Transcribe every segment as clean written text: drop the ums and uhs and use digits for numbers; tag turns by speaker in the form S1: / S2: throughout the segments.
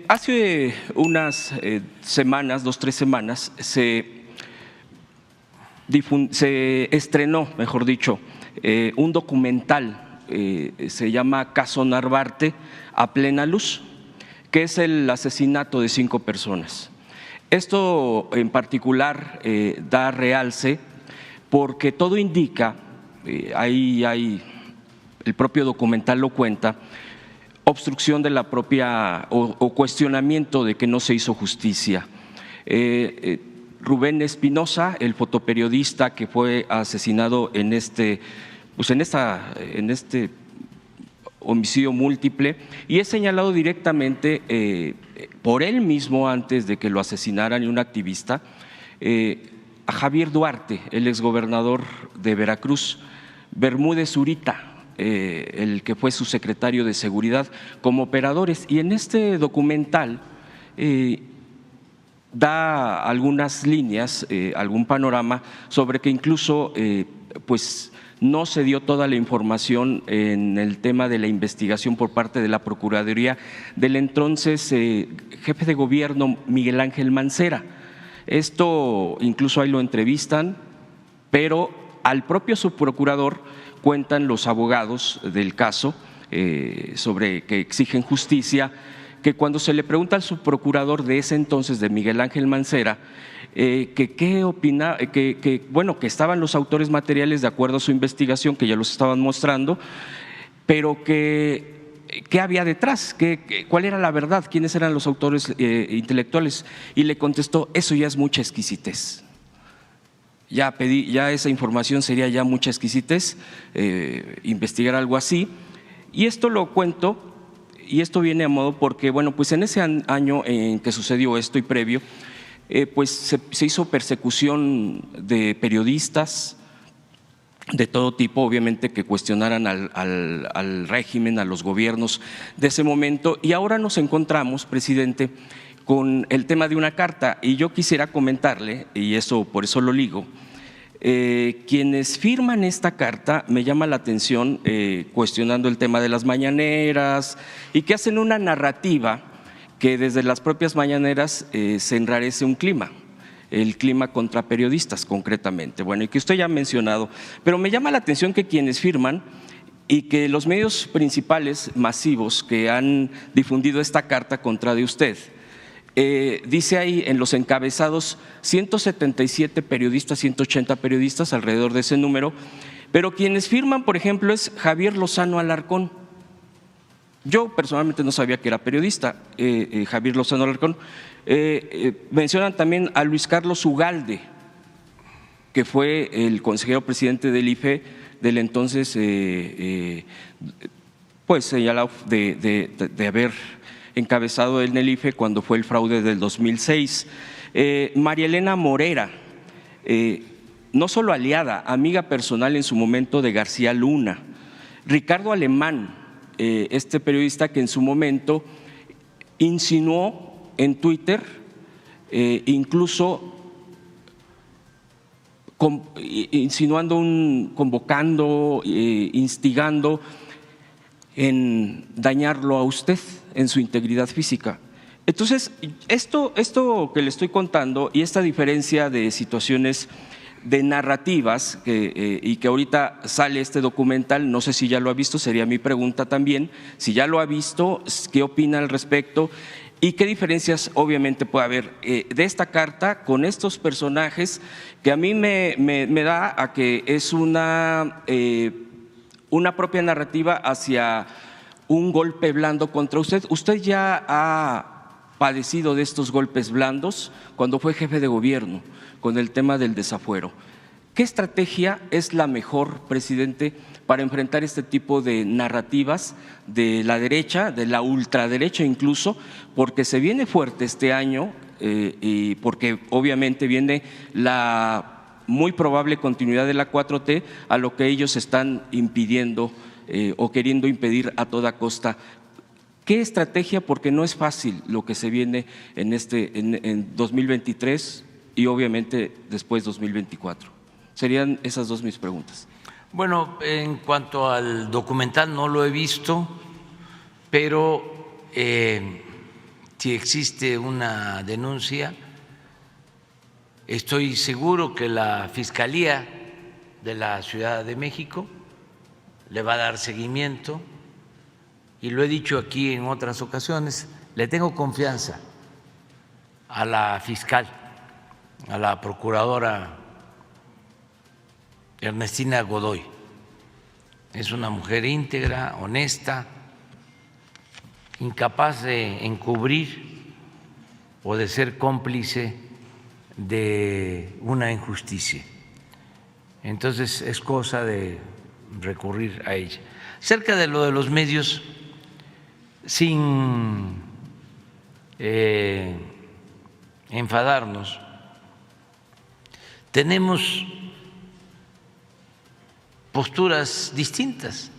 S1: Hace unas semanas, 2 o 3 semanas, se estrenó, mejor dicho, un documental, se llama Caso Narvarte a plena luz, que es el asesinato de 5 personas. Esto en particular da realce porque todo indica, el propio documental lo cuenta, obstrucción de la propia o cuestionamiento de que no se hizo justicia. Rubén Espinosa, el fotoperiodista que fue asesinado en este homicidio múltiple, y es señalado directamente por él mismo antes de que lo asesinaran, y un activista, a Javier Duarte, el exgobernador de Veracruz, Bermúdez Zurita, el que fue su secretario de Seguridad, como operadores. Y en este documental da algunas líneas, algún panorama sobre que incluso pues no se dio toda la información en el tema de la investigación por parte de la Procuraduría del entonces jefe de gobierno Miguel Ángel Mancera. Esto incluso ahí lo entrevistan, pero al propio subprocurador cuentan los abogados del caso sobre que exigen justicia, que cuando se le pregunta al subprocurador de ese entonces, de Miguel Ángel Mancera, que qué opina, que estaban los autores materiales de acuerdo a su investigación, que ya los estaban mostrando, pero que ¿qué había detrás? ¿Cuál era la verdad? ¿Quiénes eran los autores intelectuales? Y le contestó: eso ya es mucha exquisitez. Ya esa información sería ya mucha exquisitez, investigar algo así. Y esto lo cuento, y esto viene a modo porque, pues en ese año en que sucedió esto y previo, pues se hizo persecución de periodistas de todo tipo, obviamente, que cuestionaran al régimen, a los gobiernos de ese momento. Y ahora nos encontramos, presidente, con el tema de una carta, y yo quisiera comentarle, y eso por eso lo ligo, quienes firman esta carta, me llama la atención, cuestionando el tema de las mañaneras, y que hacen una narrativa que desde las propias mañaneras se enrarece un clima, el clima contra periodistas concretamente, y que usted ya ha mencionado, pero me llama la atención que quienes firman y que los medios principales masivos que han difundido esta carta contra de usted, dice ahí en los encabezados 177 periodistas, 180 periodistas, alrededor de ese número, pero quienes firman, por ejemplo, es Javier Lozano Alarcón. Yo personalmente no sabía que era periodista, Javier Lozano Alarcón. Mencionan también a Luis Carlos Ugalde, que fue el consejero presidente del IFE del entonces, pues señalado de haber encabezado en el IFE cuando fue el fraude del 2006. María Elena Morera, no solo aliada, amiga personal en su momento de García Luna. Ricardo Alemán, este periodista que en su momento insinuó en Twitter, incluso insinuando, convocando, instigando en dañarlo a usted en su integridad física. Entonces, esto que le estoy contando y esta diferencia de situaciones de narrativas y que ahorita sale este documental, no sé si ya lo ha visto, sería mi pregunta también, si ya lo ha visto, ¿qué opina al respecto? ¿Y qué diferencias obviamente puede haber de esta carta con estos personajes que a mí me da a que es una propia narrativa hacia un golpe blando contra usted? Usted ya ha padecido de estos golpes blandos cuando fue jefe de gobierno con el tema del desafuero. ¿Qué estrategia es la mejor, presidente, para enfrentar este tipo de narrativas de la derecha, de la ultraderecha incluso, porque se viene fuerte este año y porque obviamente viene la muy probable continuidad de la 4T a lo que ellos están impidiendo o queriendo impedir a toda costa? ¿Qué estrategia? Porque no es fácil lo que se viene en 2023 y obviamente después 2024. Serían esas dos mis preguntas.
S2: Bueno, en cuanto al documental no lo he visto, pero si existe una denuncia, estoy seguro que la Fiscalía de la Ciudad de México le va a dar seguimiento, y lo he dicho aquí en otras ocasiones, le tengo confianza a la fiscal, a la procuradora Ernestina Godoy. Es una mujer íntegra, honesta, incapaz de encubrir o de ser cómplice de una injusticia. Entonces es cosa de recurrir a ella. Cerca de lo de los medios, sin enfadarnos, tenemos posturas distintas.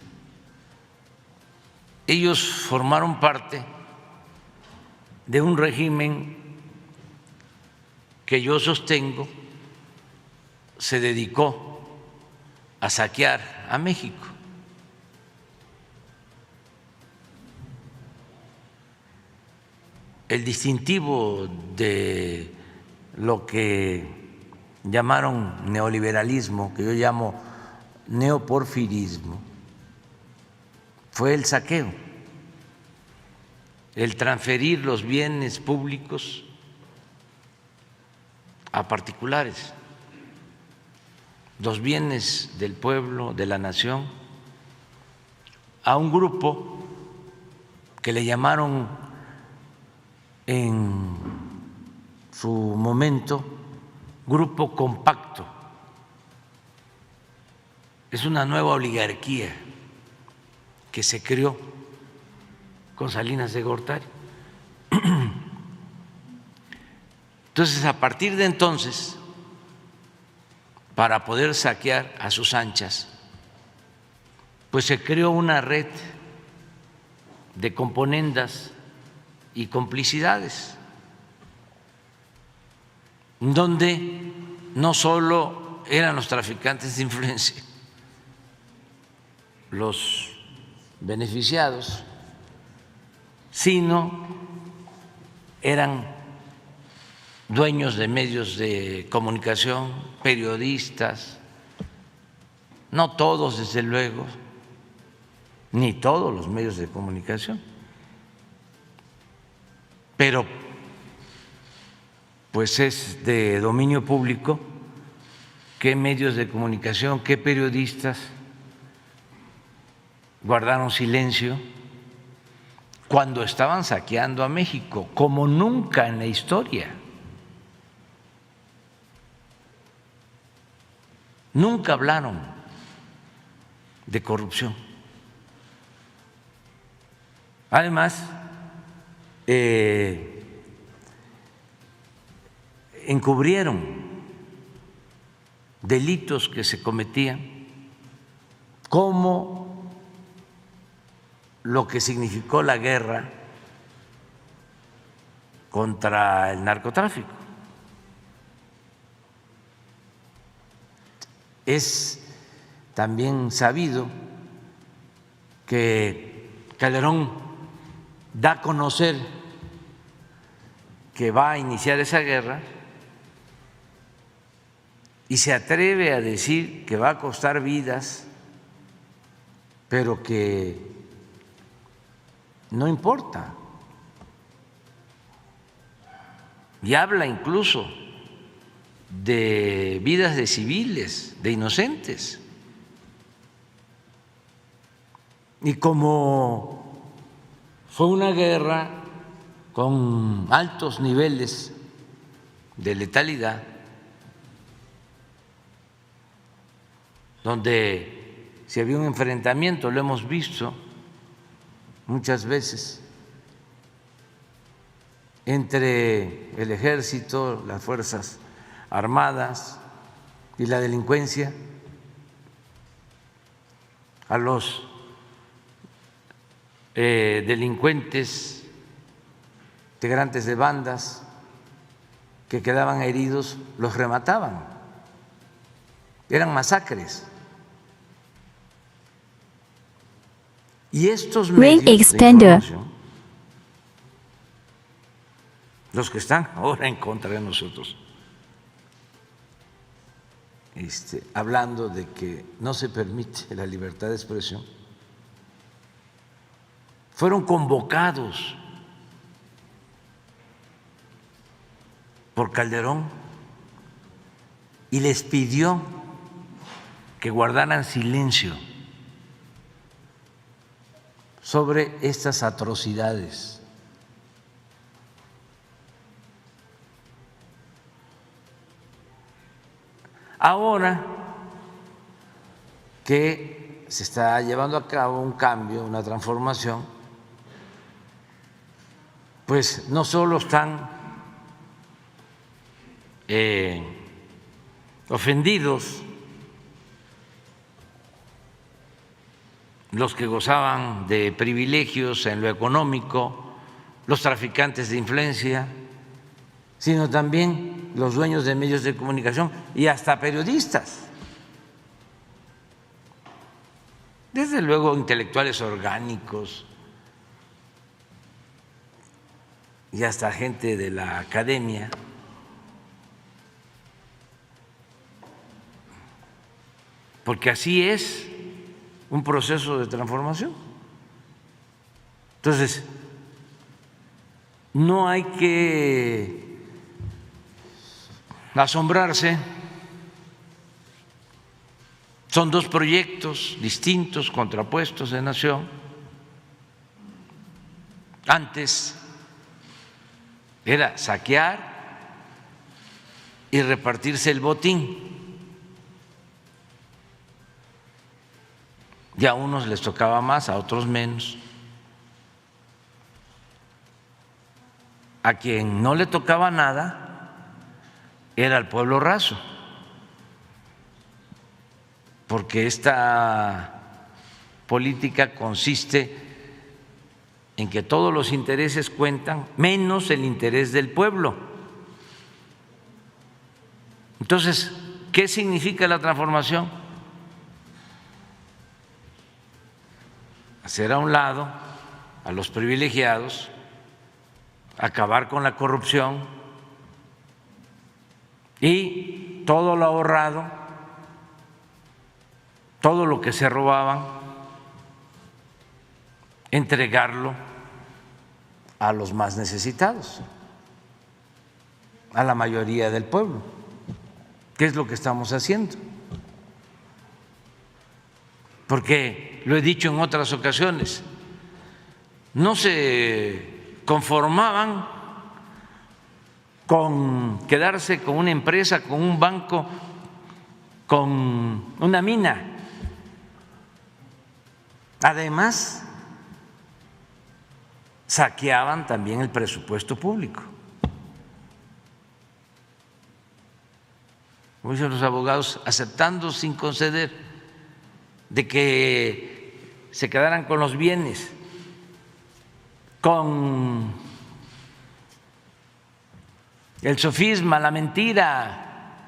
S2: Ellos formaron parte de un régimen que yo sostengo se dedicó a saquear a México. El distintivo de lo que llamaron neoliberalismo, que yo llamo neoporfirismo, fue el saqueo, el transferir los bienes públicos a particulares, los bienes del pueblo, de la nación, a un grupo que le llamaron en su momento grupo compacto. Es una nueva oligarquía que se creó con Salinas de Gortari. Entonces, a partir de entonces, para poder saquear a sus anchas, pues se creó una red de componendas y complicidades, donde no solo eran los traficantes de influencia los beneficiados, sino eran dueños de medios de comunicación, periodistas, no todos desde luego, ni todos los medios de comunicación, pero pues es de dominio público qué medios de comunicación, qué periodistas guardaron silencio cuando estaban saqueando a México, como nunca en la historia. Nunca hablaron de corrupción. Además, encubrieron delitos que se cometían, como lo que significó la guerra contra el narcotráfico. Es también sabido que Calderón da a conocer que va a iniciar esa guerra y se atreve a decir que va a costar vidas, pero que no importa. Y habla incluso de vidas de civiles, de inocentes. Y como fue una guerra con altos niveles de letalidad, donde si había un enfrentamiento, lo hemos visto muchas veces, entre el ejército, las fuerzas armadas y la delincuencia, a los delincuentes, integrantes de bandas que quedaban heridos, los remataban. Eran masacres. Y estos medios de información los que están ahora en contra de nosotros, hablando de que no se permite la libertad de expresión, fueron convocados por Calderón y les pidió que guardaran silencio sobre estas atrocidades. Ahora que se está llevando a cabo un cambio, una transformación, pues no solo están ofendidos los que gozaban de privilegios en lo económico, los traficantes de influencia, sino también los dueños de medios de comunicación y hasta periodistas. Desde luego intelectuales orgánicos y hasta gente de la academia. Porque así es un proceso de transformación. Entonces, no hay que asombrarse. Son dos proyectos distintos, contrapuestos de nación. Antes era saquear y repartirse el botín. Y a unos les tocaba más, a otros menos. A quien no le tocaba nada era el pueblo raso, porque esta política consiste en que todos los intereses cuentan, menos el interés del pueblo. Entonces, ¿qué significa la transformación? Hacer a un lado a los privilegiados, acabar con la corrupción y todo lo ahorrado, todo lo que se robaban, entregarlo a los más necesitados, a la mayoría del pueblo. ¿Qué es lo que estamos haciendo? Porque lo he dicho en otras ocasiones, no se conformaban con quedarse con una empresa, con un banco, con una mina. Además, saqueaban también el presupuesto público. Como dicen los abogados, aceptando sin conceder de que se quedaran con los bienes, con el sofisma, la mentira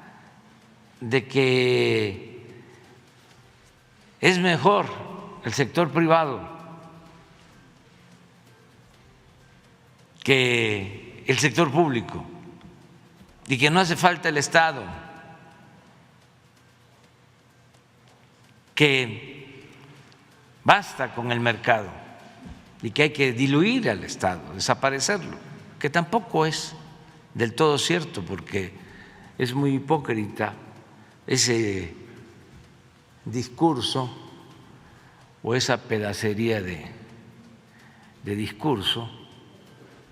S2: de que es mejor el sector privado que el sector público y que no hace falta el Estado, que basta con el mercado y que hay que diluir al Estado, desaparecerlo, que tampoco es del todo cierto, porque es muy hipócrita ese discurso o esa pedacería de discurso,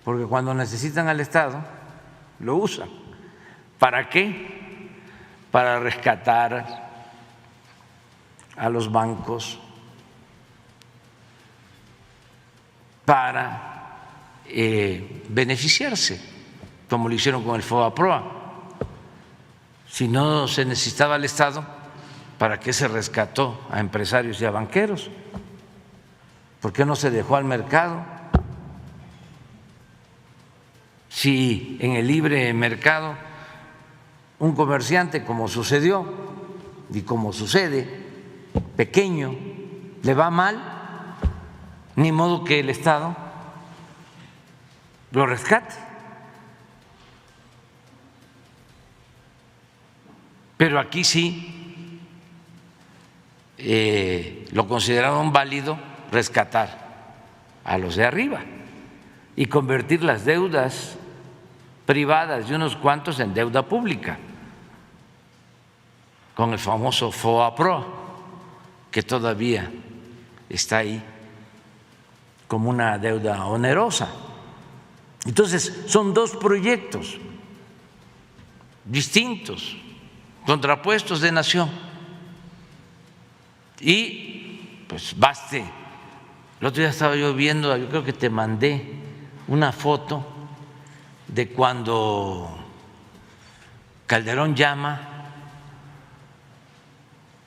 S2: porque cuando necesitan al Estado lo usan. ¿Para qué? Para rescatar a los bancos, para beneficiarse, como lo hicieron con el FOBAPROA. Si no se necesitaba el Estado, ¿para qué se rescató a empresarios y a banqueros? ¿Por qué no se dejó al mercado? Si en el libre mercado un comerciante, como sucedió y como sucede, pequeño, le va mal, ni modo que el Estado lo rescate. Pero aquí sí lo consideraron válido rescatar a los de arriba y convertir las deudas privadas de unos cuantos en deuda pública, con el famoso FOAPROA, que todavía está ahí como una deuda onerosa. Entonces, son dos proyectos distintos, contrapuestos de nación. Y pues baste. El otro día estaba yo viendo, yo creo que te mandé una foto de cuando Calderón llama,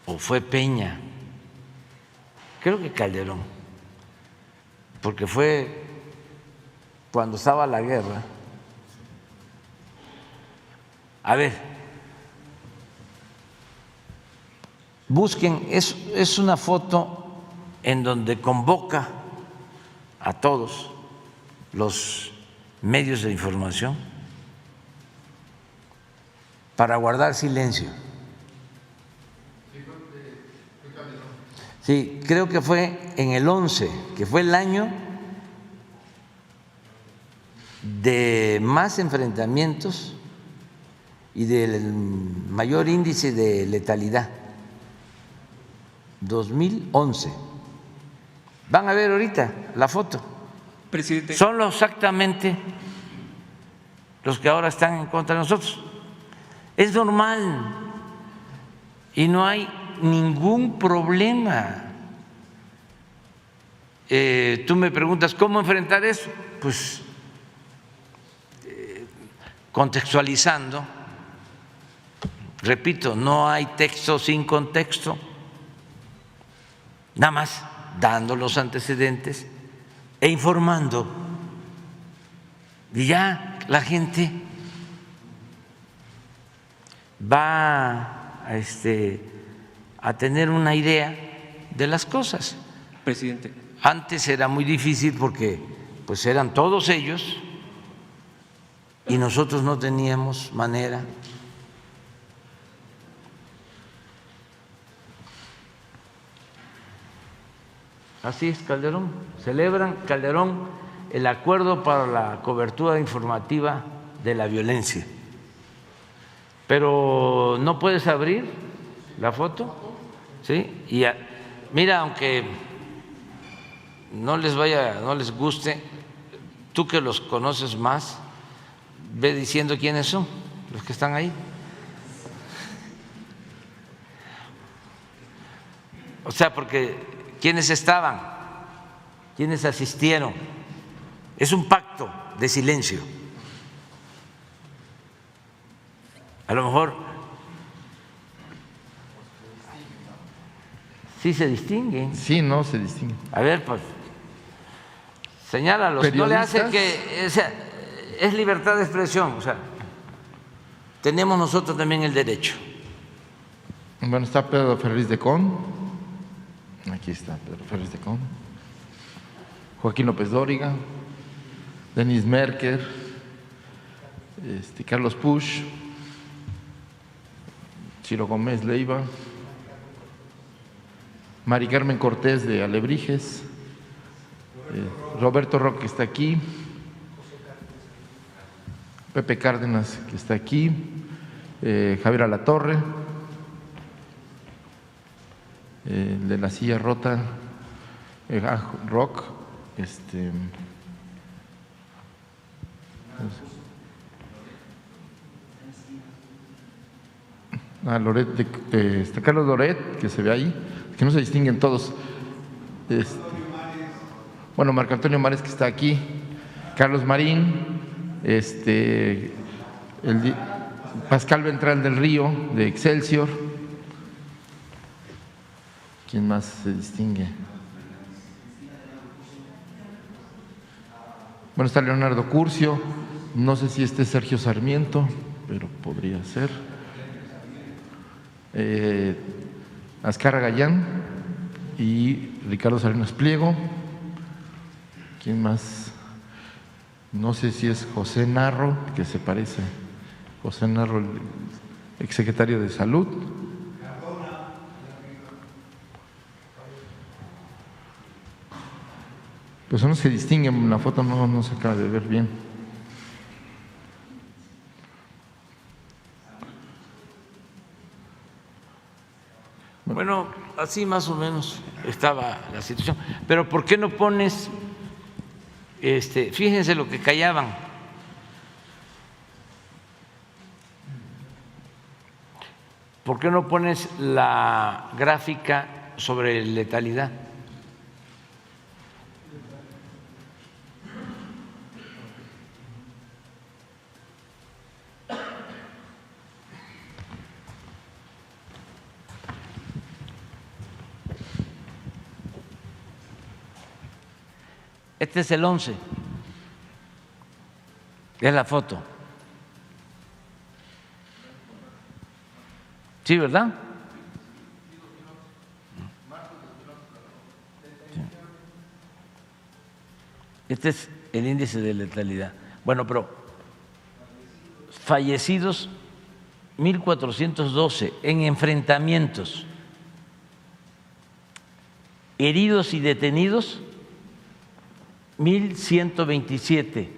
S2: o fue Peña, creo que Calderón, porque fue cuando estaba la guerra. A ver, busquen, es una foto en donde convoca a todos los medios de información para guardar silencio. Sí, creo que fue en el 11, que fue el año de más enfrentamientos y del mayor índice de letalidad, 2011. Van a ver ahorita la foto.
S1: Presidente.
S2: Son exactamente los que ahora están en contra de nosotros. Es normal y no hay ningún problema. Tú me preguntas cómo enfrentar eso, pues contextualizando. Repito, no hay texto sin contexto, nada más dando los antecedentes e informando, y ya la gente va a tener una idea de las cosas.
S1: Presidente.
S2: Antes era muy difícil porque pues eran todos ellos y nosotros no teníamos manera. Así es, Calderón. Celebran, Calderón, el acuerdo para la cobertura informativa de la violencia. Pero no puedes abrir la foto, ¿sí? Y mira, aunque no les guste, tú que los conoces más, ve diciendo quiénes son los que están ahí. O sea, porque ¿quiénes estaban? ¿Quiénes asistieron? Es un pacto de silencio. A lo mejor sí se distinguen.
S3: Sí, no se distinguen.
S2: A ver, pues, señálalos. No le hace que… O sea, es libertad de expresión. O sea, tenemos nosotros también el derecho.
S3: Bueno, está Pedro Ferriz de Con. Aquí está Pedro Ferriz de Con. Joaquín López Dóriga. Denis Merker. Carlos Pusch. Ciro Gómez Leiva. Mari Carmen Cortés de Alebrijes. Roberto Roque está aquí. Pepe Cárdenas, que está aquí. Javier Alatorre. De la silla rota. Rock. Loret, está Carlos Loret, que se ve ahí, que no se distinguen todos. Bueno, Marco Antonio Mares, que está aquí. Carlos Marín. Pascal Ventral del Río, de Excelsior. ¿Quién más se distingue? Bueno, está Leonardo Curcio. No sé si este es Sergio Sarmiento, pero podría ser. Azcarra Gallán y Ricardo Salinas Pliego. ¿Quién más? No sé si es José Narro, que se parece. José Narro, exsecretario de Salud. Pues no se distingue en la foto, no se acaba de ver bien.
S2: Bueno, así más o menos estaba la situación. Pero ¿por qué no pones, fíjense lo que callaban? ¿Por qué no pones la gráfica sobre letalidad? Este es el 11, es la foto. ¿Sí, verdad? Este es el índice de letalidad. Bueno, pero fallecidos 1.412 en enfrentamientos, heridos y detenidos 1.127,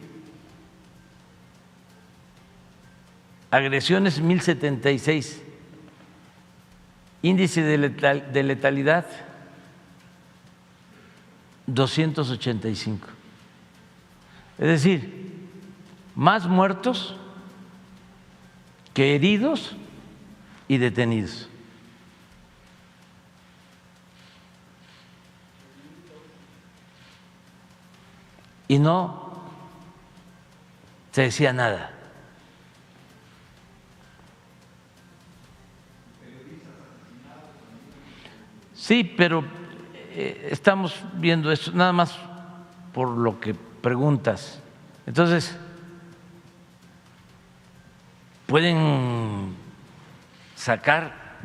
S2: agresiones 1.076, índice de letalidad 285. Es decir, más muertos que heridos y detenidos. Y no se decía nada. Sí, pero estamos viendo esto nada más por lo que preguntas. Entonces, pueden sacar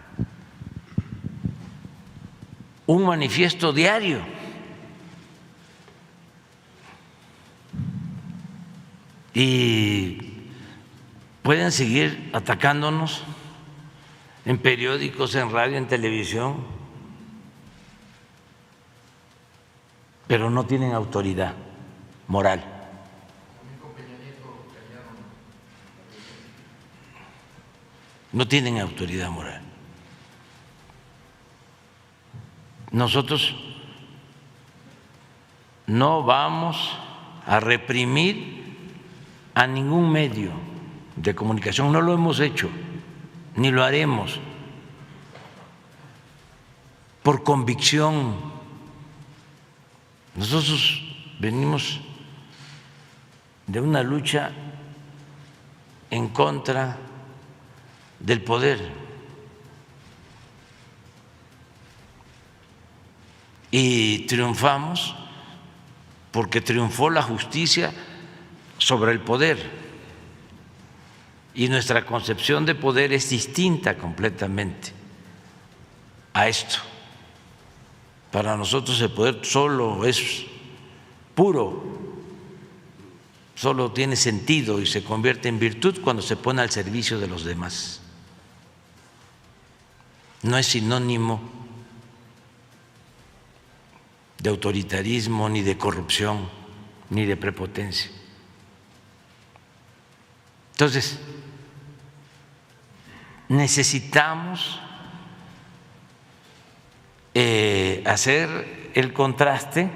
S2: un manifiesto diario y pueden seguir atacándonos en periódicos, en radio, en televisión, pero no tienen autoridad moral. No tienen autoridad moral. Nosotros no vamos a reprimir a ningún medio de comunicación, no lo hemos hecho, ni lo haremos, por convicción. Nosotros venimos de una lucha en contra del poder y triunfamos porque triunfó la justicia sobre el poder y nuestra concepción de poder es distinta completamente a esto. Para nosotros el poder solo es puro, solo tiene sentido y se convierte en virtud cuando se pone al servicio de los demás. No es sinónimo de autoritarismo, ni de corrupción, ni de prepotencia. Entonces, necesitamos hacer el contraste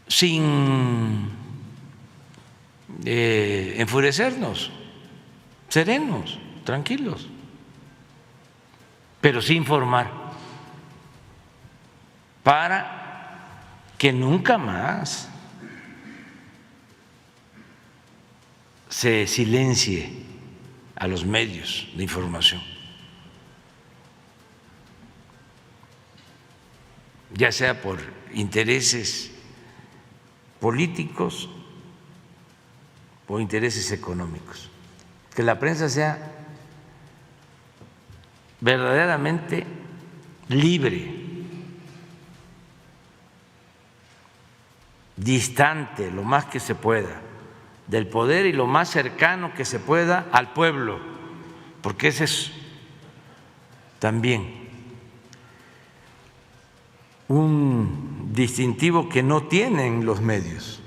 S2: sin enfurecernos, serenos, tranquilos, pero sí informar para que nunca más se silencie a los medios de información, ya sea por intereses políticos o intereses económicos. Que la prensa sea verdaderamente libre, distante lo más que se pueda del poder y lo más cercano que se pueda al pueblo, porque ese es también un distintivo que no tienen los medios.